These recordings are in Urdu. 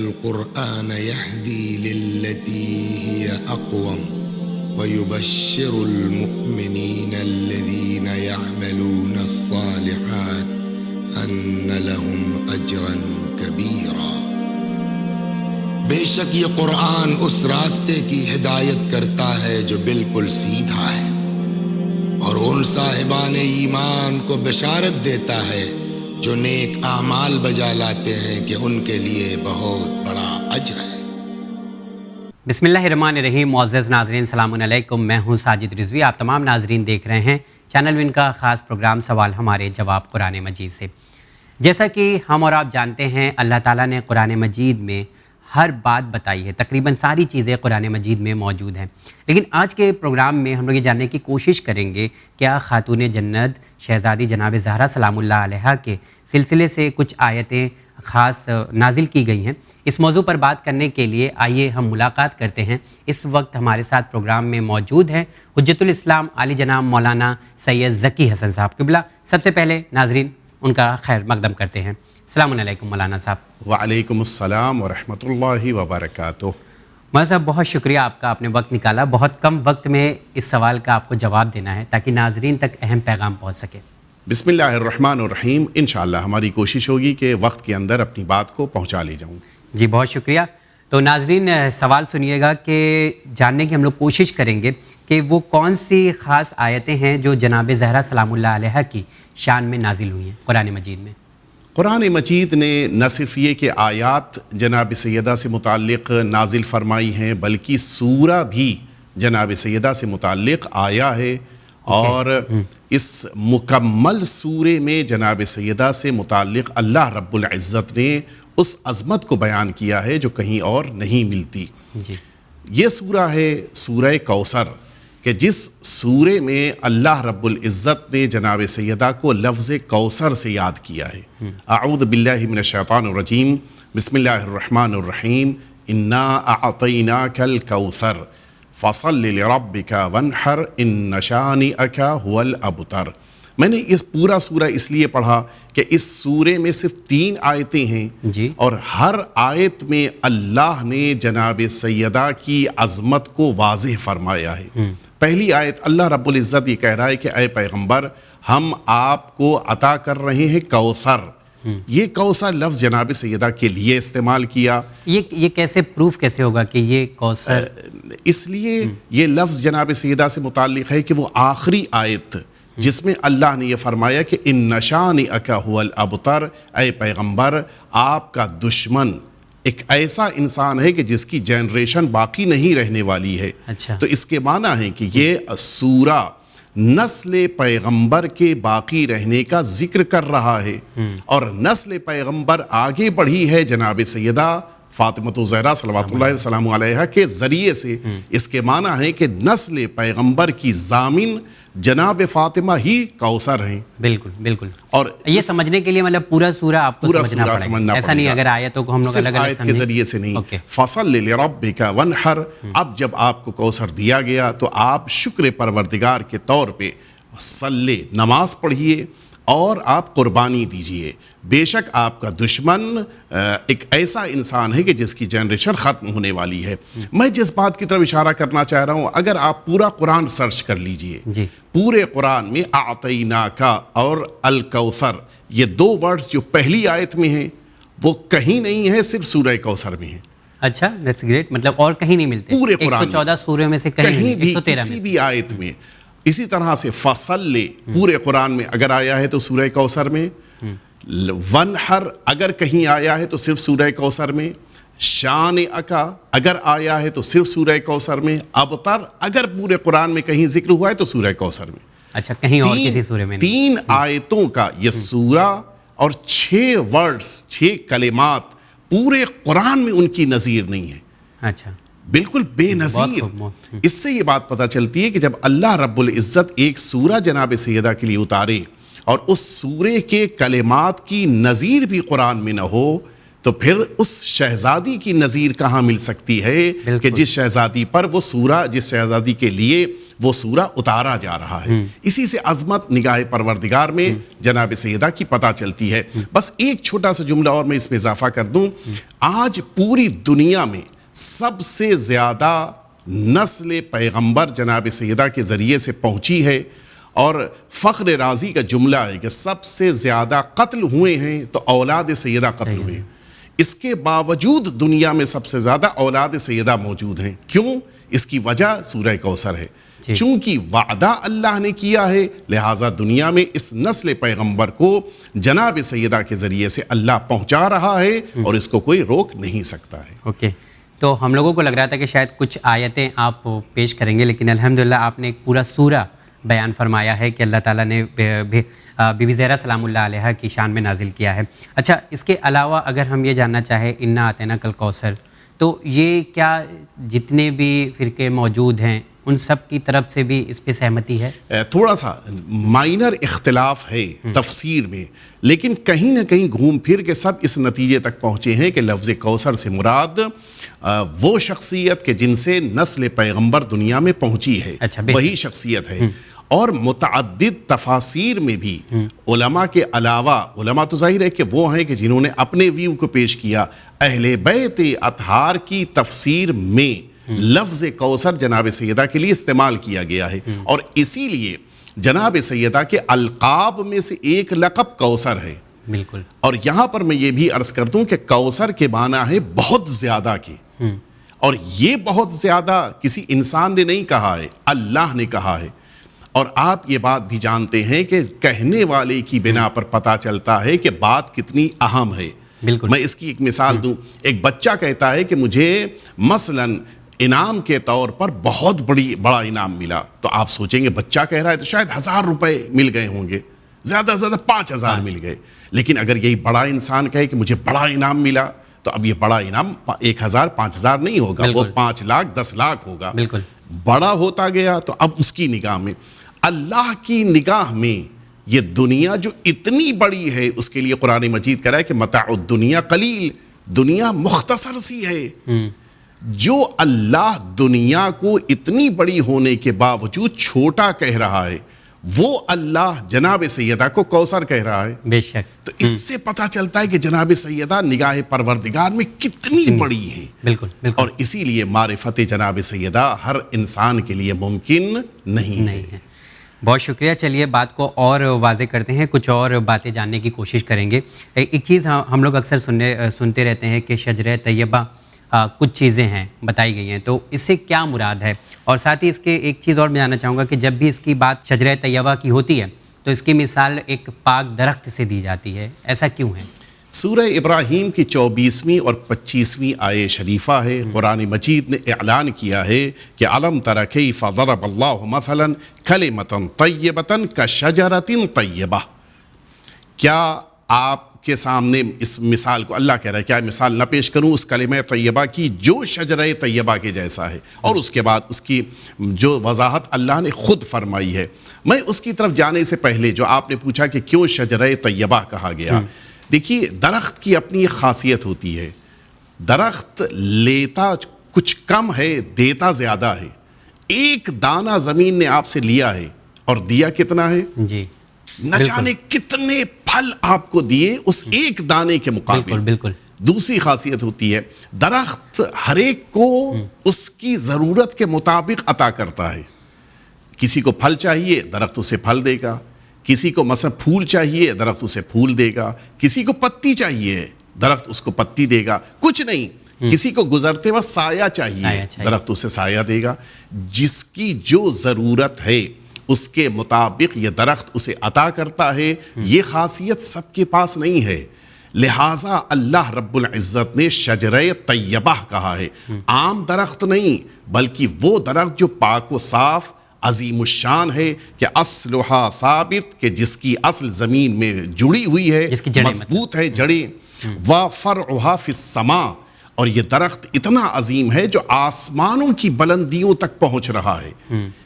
القرآن يهدي للتي هي أقوم ويبشر المؤمنين الذين يعملون الصالحات أن لهم أجرا كبيرا۔ بے شک یہ قرآن اس راستے کی ہدایت کرتا ہے جو بالکل سیدھا ہے، اور ان صاحبان ایمان کو بشارت دیتا ہے جو نیک اعمال بجا لاتے ہیں کہ ان کے لیے بہت بڑا اجر ہے۔ بسم اللہ الرحمن الرحیم۔ معزز ناظرین السلام علیکم، میں ہوں ساجد رضوی۔ آپ تمام ناظرین دیکھ رہے ہیں چینل ون کا خاص پروگرام سوال ہمارے جواب قرآن مجید سے۔ جیسا کہ ہم اور آپ جانتے ہیں، اللہ تعالیٰ نے قرآن مجید میں ہر بات بتائی ہے، تقریباً ساری چیزیں قرآن مجید میں موجود ہیں۔ لیکن آج کے پروگرام میں ہم لوگ یہ جاننے کی کوشش کریں گے کیا خاتون جنت شہزادی جناب زہرا سلام اللہ علیہا کے سلسلے سے کچھ آیتیں خاص نازل کی گئی ہیں۔ اس موضوع پر بات کرنے کے لیے آئیے ہم ملاقات کرتے ہیں۔ اس وقت ہمارے ساتھ پروگرام میں موجود ہیں حجت الاسلام عالی جناب مولانا سید ذکی حسن صاحب قبلہ۔ سب سے پہلے ناظرین ان کا خیر مقدم کرتے ہیں۔ السلام علیکم مولانا صاحب۔ وعلیکم السلام ورحمۃ اللہ وبرکاتہ۔ مولانا صاحب بہت شکریہ آپ کا، آپ نے وقت نکالا۔ بہت کم وقت میں اس سوال کا آپ کو جواب دینا ہے تاکہ ناظرین تک اہم پیغام پہنچ سکے۔ بسم اللہ الرحمن الرحیم۔ انشاءاللہ ہماری کوشش ہوگی کہ وقت کے اندر اپنی بات کو پہنچا لے جاؤں۔ جی بہت شکریہ۔ تو ناظرین سوال سنیے گا کہ جاننے کی ہم لوگ کوشش کریں گے کہ وہ کون سی خاص آیتیں ہیں جو جناب زہرا سلام اللہ علیہا کی شان میں نازل ہوئی ہیں قرآن مجید میں۔ قرآن مجید نے نہ صرف یہ کہ آیات جناب سیدہ سے متعلق نازل فرمائی ہیں بلکہ سورہ بھی جناب سیدہ سے متعلق آیا ہے، اور اس مکمل سورے میں جناب سیدہ سے متعلق اللہ رب العزت نے اس عظمت کو بیان کیا ہے جو کہیں اور نہیں ملتی۔ جی یہ سورہ ہے سورہ کوثر، کہ جس سورے میں اللہ رب العزت نے جناب سیدہ کو لفظ کوثر سے یاد کیا ہے۔ اعوذ باللہ من الشیطان الرجیم، بسم اللہ الرحمن الرحیم، انا اعطیناک الکوثر فصل لربک وانحر ان شانئک هو الابتر۔ میں نے اس پورا سورہ اس لیے پڑھا کہ اس سورے میں صرف 3 آیتیں ہیں، جی، اور ہر آیت میں اللہ نے جناب سیدہ کی عظمت کو واضح فرمایا ہے۔ پہلی آیت اللہ رب العزت یہ کہہ رہا ہے کہ اے پیغمبر ہم آپ کو عطا کر رہے ہیں کوثر۔ یہ کوثر لفظ جناب سیدہ کے لیے استعمال کیا۔ یہ کیسے پروف کیسے ہوگا کہ یہ کوثر؟ اس لیے یہ لفظ جناب سیدہ سے متعلق ہے کہ وہ آخری آیت جس میں اللہ نے یہ فرمایا کہ ان شانئک هو الابتر، اے پیغمبر آپ کا دشمن ایک ایسا انسان ہے کہ جس کی جنریشن باقی نہیں رہنے والی ہے۔ اچھا، تو اس کے معنی ہے کہ یہ سورہ نسل پیغمبر کے باقی رہنے کا ذکر کر رہا ہے، اور نسل پیغمبر آگے بڑھی ہے جناب سیدہ فاطمہ الزہرا صلوات اللہ وسلم علیہا کے ذریعے سے۔ اس کے معنی ہے کہ نسل پیغمبر کی ضامن جناب فاطمہ ہی کوثر ہیں۔ بالکل بالکل۔ اور یہ سمجھنے کے لیے مطلب پورا سورہ آپ کو پورا سمجھنا سورہ پڑے سمجھنا گا، ایسا نہیں اگر آیتوں کو ہم لوگ صرف الگ الگ آیت کے ذریعے سے نہیں۔ فصل لربک وانحر، اب جب آپ کو کوثر دیا گیا تو آپ شکر پروردگار کے طور پہ صلی نماز پڑھیے اور آپ قربانی دیجئے۔ بے شک آپ کا دشمن ایک ایسا انسان ہے کہ جس کی جنریشن ختم ہونے والی ہے۔ میں جس بات کی طرف اشارہ کرنا چاہ رہا ہوں، اگر آپ پورا قرآن سرچ کر لیجئے، جی، پورے قرآن میں اعطیناک اور الکوثر یہ 2 ورڈز جو پہلی آیت میں ہیں وہ کہیں نہیں ہے، صرف سورہ کوثر میں ہیں۔ اچھا دیٹس گریٹ، مطلب اور کہیں نہیں ملتے پورے قرآن 114 سوروں میں سے کہیں بھی 113 کسی بھی آیت میں۔ اسی طرح سے فصل پورے قرآن میں اگر آیا ہے تو سورہ کوثر میں، ونحر اگر کہیں آیا ہے تو صرف سورہ کوثر میں، شانئک اگر آیا ہے تو صرف سورہ کوثر میں، ابتر اگر پورے قرآن میں کہیں ذکر ہوا ہے تو سورہ کوثر میں۔ اچھا، کہیں اور کسی سورے میں نہیں۔ 3 آیتوں کا یہ سورہ اور 6 ورڈز 6 کلمات پورے قرآن میں ان کی نظیر نہیں ہے۔ اچھا، بالکل بے نظیر۔ اس سے یہ بات پتہ چلتی ہے کہ جب اللہ رب العزت ایک سورہ جناب سیدہ کے لیے اتارے اور اس سورے کے کلمات کی نظیر بھی قرآن میں نہ ہو، تو پھر اس شہزادی کی نظیر کہاں مل سکتی ہے کہ جس شہزادی پر وہ سورہ، جس شہزادی کے لیے وہ سورہ اتارا جا رہا ہے. اسی سے عظمت نگاہ پروردگار میں جناب سیدہ کی پتہ چلتی ہے. بس ایک چھوٹا سا جملہ اور میں اس میں اضافہ کر دوں. آج پوری دنیا میں سب سے زیادہ نسل پیغمبر جناب سیدہ کے ذریعے سے پہنچی ہے، اور فخر رازی کا جملہ ہے کہ سب سے زیادہ قتل ہوئے ہیں تو اولاد سیدہ قتل ہوئے ہیں. اس کے باوجود دنیا میں سب سے زیادہ اولاد سیدہ موجود ہیں. کیوں؟ اس کی وجہ سورہ کوثر ہے. چونکہ وعدہ اللہ نے کیا ہے، لہٰذا دنیا میں اس نسل پیغمبر کو جناب سیدہ کے ذریعے سے اللہ پہنچا رہا ہے، اور اس کو کوئی روک نہیں سکتا ہے. اوکے، تو ہم لوگوں کو لگ رہا تھا کہ شاید کچھ آیتیں آپ پیش کریں گے، لیکن الحمدللہ آپ نے ایک پورا سورہ بیان فرمایا ہے کہ اللہ تعالیٰ نے بی بی زہرا سلام اللہ علیہ کی شان میں نازل کیا ہے. اچھا، اس کے علاوہ اگر ہم یہ جاننا چاہیں انا اعطیناک الکوثر، تو یہ کیا جتنے بھی فرقے موجود ہیں ان سب کی طرف سے بھی اس پہ سہمتی ہے؟ تھوڑا سا مائنر اختلاف ہے تفسیر میں، لیکن کہیں نہ کہیں گھوم پھر کے سب اس نتیجے تک پہنچے ہیں کہ لفظ کوثر سے مراد وہ شخصیت کہ جن سے نسل پیغمبر دنیا میں پہنچی ہے، وہی شخصیت ہے. اور متعدد تفاسیر میں بھی علماء کے علاوہ، علماء تو ظاہر ہے کہ وہ ہیں کہ جنہوں نے اپنے ویو کو پیش کیا، اہل بیت اطہار کی تفسیر میں لفظ کوثر جناب سیدہ کے لیے استعمال کیا گیا ہے. اور اسی لیے جناب سیدہ کے القاب میں سے ایک لقب کوثر ہے. بالکل. اور یہاں پر میں یہ بھی عرض کر دوں کہ کوثر کے معنی ہے بہت زیادہ کے، اور یہ بہت زیادہ کسی انسان نے نہیں کہا ہے، اللہ نے کہا ہے. اور آپ یہ بات بھی جانتے ہیں کہ کہنے والے کی بنا پر پتہ چلتا ہے کہ بات کتنی اہم ہے. بالکل. میں اس کی ایک مثال دوں. ایک بچہ کہتا ہے کہ مجھے مثلاً انعام کے طور پر بہت بڑا انعام ملا، تو آپ سوچیں گے بچہ کہہ رہا ہے تو شاید 1000 روپے مل گئے ہوں گے، زیادہ سے زیادہ 5000 مل گئے. لیکن اگر یہی بڑا انسان کہے کہ مجھے بڑا انعام ملا، تو اب یہ بڑا انعام 1000 5000 نہیں ہوگا، وہ 5 لاکھ 10 لاکھ ہوگا. بالکل. بڑا ہوتا گیا. تو اب اس کی نگاہ میں، اللہ کی نگاہ میں یہ دنیا جو اتنی بڑی ہے، اس کے لیے قرآن مجید کہہ رہا ہے کہ متاع الدنیا قلیل، دنیا مختصر سی ہے. جو اللہ دنیا کو اتنی بڑی ہونے کے باوجود چھوٹا کہہ رہا ہے، وہ اللہ جناب سیدہ کو کوثر کہہ رہا ہے. بے شک. تو اس سے پتہ چلتا ہے کہ جناب سیدہ نگاہ پروردگار میں کتنی بڑی ہیں. بالکل. اور اسی لیے معرفت جناب سیدہ ہر انسان کے لیے ممکن نہیں ہے. بہت شکریہ. چلیے بات کو اور واضح کرتے ہیں، کچھ اور باتیں جاننے کی کوشش کریں گے. ایک چیز ہم لوگ اکثر سنتے رہتے ہیں کہ شجرہ طیبہ کچھ چیزیں ہیں بتائی گئی ہیں، تو اس سے کیا مراد ہے؟ اور ساتھ ہی اس کے ایک چیز اور میں جاننا چاہوں گا کہ جب بھی اس کی بات شجرہ طیبہ کی ہوتی ہے تو اس کی مثال ایک پاک درخت سے دی جاتی ہے، ایسا کیوں ہے؟ سورہ ابراہیم کی 24ویں اور 25ویں آیے شریفہ ہے. قرآن مجید نے اعلان کیا ہے کہ علم تر کیف ضرب اللہ مثلا کلمۃ طیبۃ کشجرۃ طیبہ. کیا آپ کے سامنے اس مثال کو اللہ کہہ رہا ہے کیا مثال نہ پیش کروں اس کلمہ طیبہ کی جو شجرہ طیبہ کے جیسا ہے؟ اور اس کے بعد اس کی جو وضاحت اللہ نے خود فرمائی ہے. میں اس کی طرف جانے سے پہلے جو آپ نے پوچھا کہ کیوں شجرہ طیبہ کہا گیا، دیکھیے درخت کی اپنی ایک خاصیت ہوتی ہے. درخت لیتا کچھ کم ہے، دیتا زیادہ ہے. ایک دانہ زمین نے آپ سے لیا ہے اور دیا کتنا ہے؟ جی. نہ جانے کتنے پھل آپ کو دیے اس ایک دانے کے مقابل. بالکل. دوسری خاصیت ہوتی ہے درخت ہر ایک کو اس کی ضرورت کے مطابق عطا کرتا ہے. کسی کو پھل چاہیے، درخت اسے پھل دے گا. کسی کو مثلا پھول چاہیے، درخت اسے پھول دے گا. کسی کو پتی چاہیے، درخت اس کو پتی دے گا. کچھ نہیں، کسی کو گزرتے وقت سایہ چاہیے، درخت اسے سایہ دے گا. جس کی جو ضرورت ہے اس کے مطابق یہ درخت اسے عطا کرتا ہے. یہ خاصیت سب کے پاس نہیں ہے، لہٰذا اللہ رب العزت نے شجرہ طیبہ کہا ہے. عام درخت نہیں، بلکہ وہ درخت جو پاک و صاف عظیم الشان ہے کہ اصلھا ثابت، کہ جس کی اصل زمین میں جڑی ہوئی ہے، مضبوط ہے جڑیں. وفرعھا فی السماء، اور یہ درخت اتنا عظیم ہے جو آسمانوں کی بلندیوں تک پہنچ رہا ہے.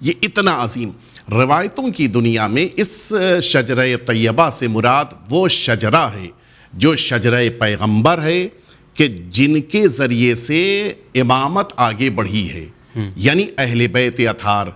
یہ اتنا عظیم. روایتوں کی دنیا میں اس شجرہ طیبہ سے مراد وہ شجرہ ہے جو شجرہ پیغمبر ہے کہ جن کے ذریعے سے امامت آگے بڑھی ہے، یعنی اہل بیت اطہار.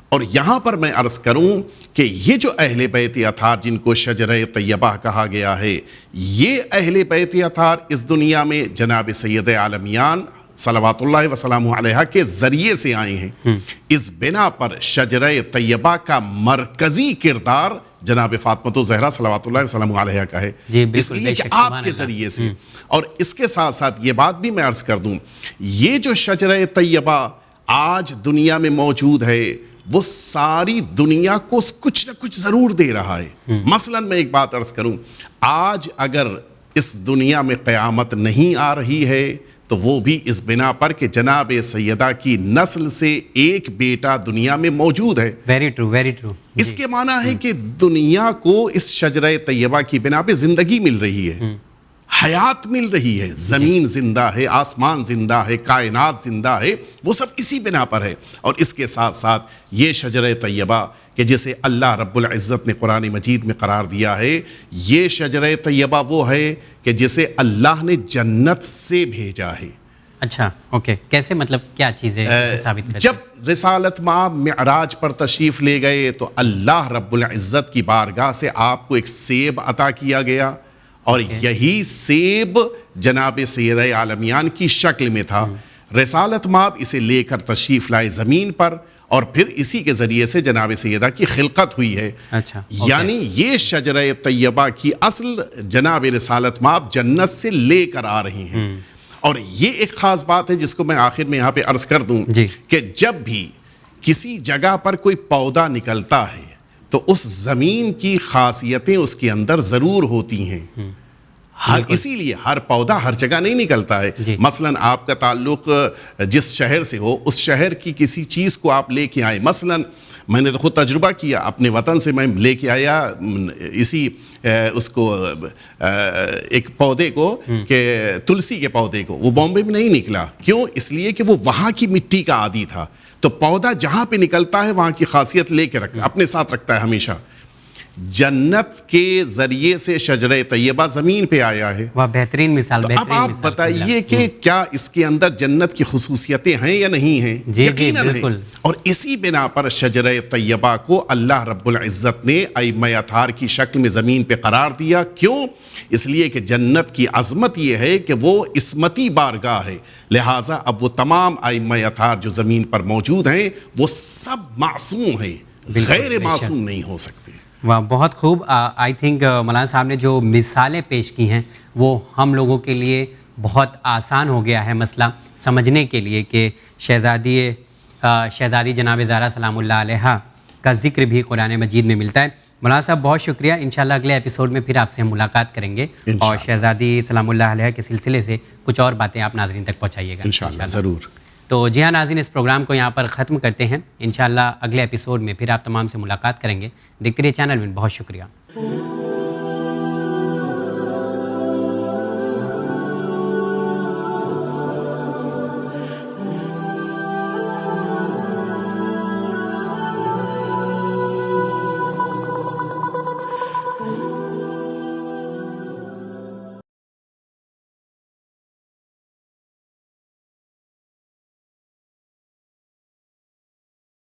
اور یہاں پر میں عرض کروں کہ یہ جو اہل بیت اطہار جن کو شجرہ طیبہ کہا گیا ہے، یہ اہل بیت اطہار اس دنیا میں جناب سید عالمیان صلوات اللہ وسلامہ علیہ کے ذریعے سے آئے ہیں. اس بنا پر شجرہ طیبہ کا مرکزی کردار جناب فاطمہ الزہرا صلوات اللہ وسلامہ علیہ کا ہے، اس لیے کہ آپ کے ذریعے سے. اور اس کے ساتھ ساتھ یہ بات بھی میں عرض کر دوں، یہ جو شجرہ طیبہ آج دنیا میں موجود ہے وہ ساری دنیا کو کچھ نہ کچھ ضرور دے رہا ہے. مثلا میں ایک بات عرض کروں، آج اگر اس دنیا میں قیامت نہیں آ رہی ہے تو وہ بھی اس بنا پر کہ جناب سیدہ کی نسل سے ایک بیٹا دنیا میں موجود ہے. Very true, very true. اس کے معنی ہے کہ دنیا کو اس شجرہ طیبہ کی بنا پہ زندگی مل رہی ہے، حیات مل رہی ہے، زمین زندہ ہے، آسمان زندہ ہے، کائنات زندہ ہے، وہ سب اسی بنا پر ہے. اور اس کے ساتھ ساتھ یہ شجرہ طیبہ کہ جسے اللہ رب العزت نے قرآن مجید میں قرار دیا ہے، یہ شجرہ طیبہ وہ ہے کہ جسے اللہ نے جنت سے بھیجا ہے. اچھا، اوکے، کیسے؟ مطلب کیا چیزیں ثابت کرتی ہیں؟ جب رسالت مآب معراج پر تشریف لے گئے تو اللہ رب العزت کی بارگاہ سے آپ کو ایک سیب عطا کیا گیا، اور یہی سیب جناب سید عالمیان کی شکل میں تھا. رسالت مآب اسے لے کر تشریف لائے زمین پر، اور پھر اسی کے ذریعے سے جناب سیدہ کی خلقت ہوئی ہے. اچھا، یعنی یہ شجرہ طیبہ کی اصل جناب رسالت مآب جنت سے لے کر آ رہی ہیں. اور یہ ایک خاص بات ہے جس کو میں آخر میں یہاں پہ عرض کر دوں کہ جب بھی کسی جگہ پر کوئی پودا نکلتا ہے تو اس زمین کی خاصیتیں اس کے اندر ضرور ہوتی ہیں. اسی لیے ہر پودا ہر جگہ نہیں نکلتا ہے. مثلا آپ کا تعلق جس شہر سے ہو، اس شہر کی کسی چیز کو آپ لے کے آئے. مثلا میں نے تو خود تجربہ کیا، اپنے وطن سے میں لے کے آیا اسی اس کو ایک پودے کو، کہ تلسی کے پودے کو، وہ بامبے میں نہیں نکلا. کیوں؟ اس لیے کہ وہ وہاں کی مٹی کا عادی تھا. تو پودا جہاں پہ نکلتا ہے وہاں کی خاصیت لے کے رکھتا، اپنے ساتھ رکھتا ہے ہمیشہ. جنت کے ذریعے سے شجرہ طیبہ زمین پہ آیا ہے. وہ بہترین مثال. اب آپ بتائیے کہ کیا اس کے اندر جنت کی خصوصیتیں ہیں یا نہیں ہیں؟ یقیناً ہیں. اور اسی بنا پر شجرہ طیبہ کو اللہ رب العزت نے ائمہ اطہار کی شکل میں زمین پہ قرار دیا. کیوں؟ اس لیے کہ جنت کی عظمت یہ ہے کہ وہ عصمتی بارگاہ ہے، لہٰذا اب وہ تمام ائمہ اطہار جو زمین پر موجود ہیں وہ سب معصوم ہیں، غیر معصوم نہیں ہو سکتے. واہ، بہت خوب. آئی تھنک مولانا صاحب نے جو مثالیں پیش کی ہیں وہ ہم لوگوں کے لیے بہت آسان ہو گیا ہے مسئلہ سمجھنے کے لیے کہ شہزادی جناب زہرا سلام اللہ علیہ کا ذکر بھی قرآن مجید میں ملتا ہے. مولانا صاحب بہت شکریہ. انشاءاللہ اگلے ایپیسوڈ میں پھر آپ سے ہم ملاقات کریں گے اور شہزادی سلام اللہ علیہ کے سلسلے سے کچھ اور باتیں آپ ناظرین تک پہنچائیے گا انشاءاللہ. ضرور. تو جی ہاں ناظرین، اس پروگرام کو یہاں پر ختم کرتے ہیں. انشاءاللہ اگلے ایپیسوڈ میں پھر آپ تمام سے ملاقات کریں گے. دیکھتے رہیے چینل ون. بہت شکریہ.